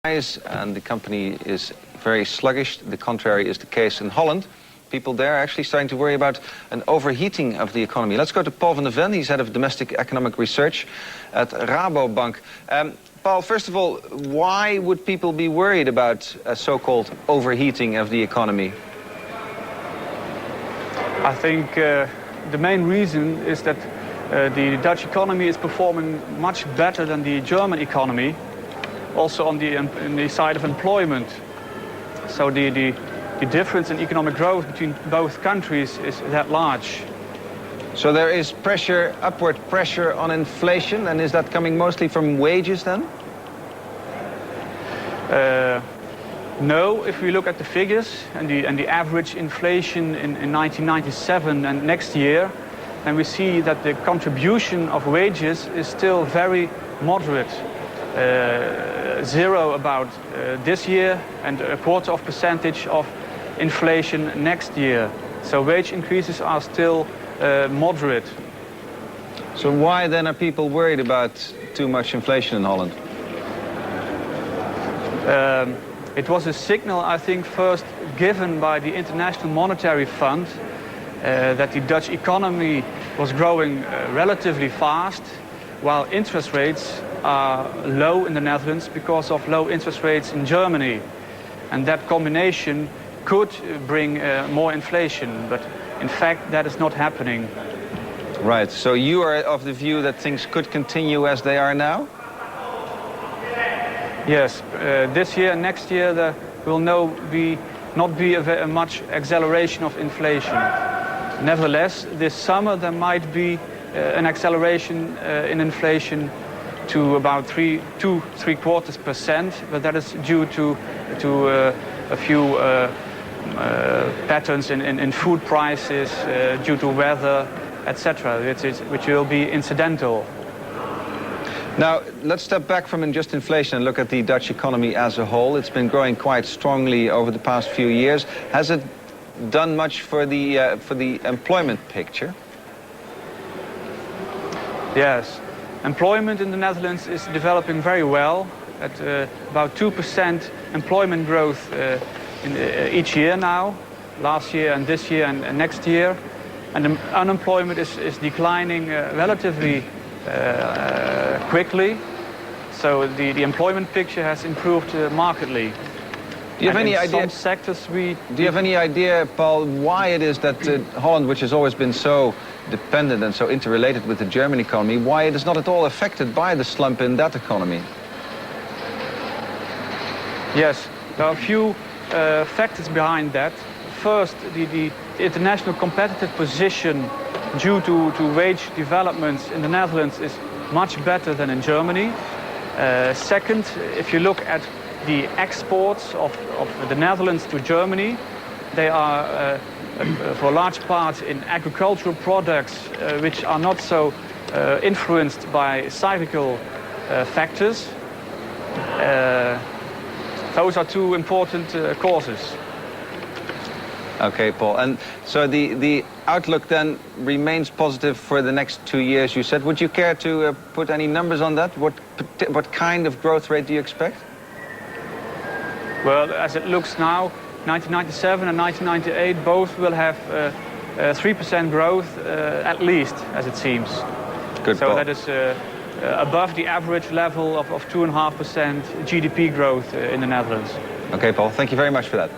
And the company is very sluggish. The contrary is the case in Holland. People there are actually starting to worry about an overheating of the economy. Let's go to Paul van der Ven. He's head of domestic economic research at Rabobank. Paul, first of all, why would people be worried about a so-called overheating of the economy? I think the main reason is that the Dutch economy is performing much better than the German economy, also on the side of employment. So the difference in economic growth between both countries is that large. So there is pressure, upward pressure on inflation, and is that coming mostly from wages then? No, if we look at the figures and the average inflation in 1997 and next year, then we see that the contribution of wages is still very moderate. Zero about this year and a quarter of percentage of inflation next year. So wage increases are still moderate. So why then are people worried about too much inflation in Holland? It was a signal, I think, first given by the International Monetary Fund that the Dutch economy was growing relatively fast, while interest rates are low in the Netherlands because of low interest rates in Germany. And that combination could bring more inflation, but in fact that is not happening. Right, so you are of the view that things could continue as they are now? Yes, this year and next year there will not be a much acceleration of inflation. Nevertheless, this summer there might be an acceleration in inflation to about 3.75%, but that is due to a few patterns in food prices, due to weather, etc., which will be incidental. Now, let's step back from just inflation and look at the Dutch economy as a whole. It's been growing quite strongly over the past few years. Has it done much for the employment picture? Yes. Employment in the Netherlands is developing very well, at about 2% employment growth each year now, last year and this year and next year. And the unemployment is declining relatively quickly. So the employment picture has improved markedly. Do you have any idea? Some sectors do you have any idea, Paul, why it is that Holland, which has always been so dependent and so interrelated with the German economy, why it is not at all affected by the slump in that economy? Yes, there are a few factors behind that. First, the international competitive position due to wage developments in the Netherlands is much better than in Germany. Second, if you look at the exports of the Netherlands to Germany, they are for a large part in agricultural products which are not so influenced by cyclical factors. Those are two important causes. Okay, Paul. And so the outlook then remains positive for the next 2 years, you said. Would you care to put any numbers on that? What kind of growth rate do you expect? Well, as it looks now, 1997 and 1998 both will have 3% growth at least, as it seems. Good, so Paul. That is above the average level of 2.5% GDP growth in the Netherlands. Okay, Paul. Thank you very much for that.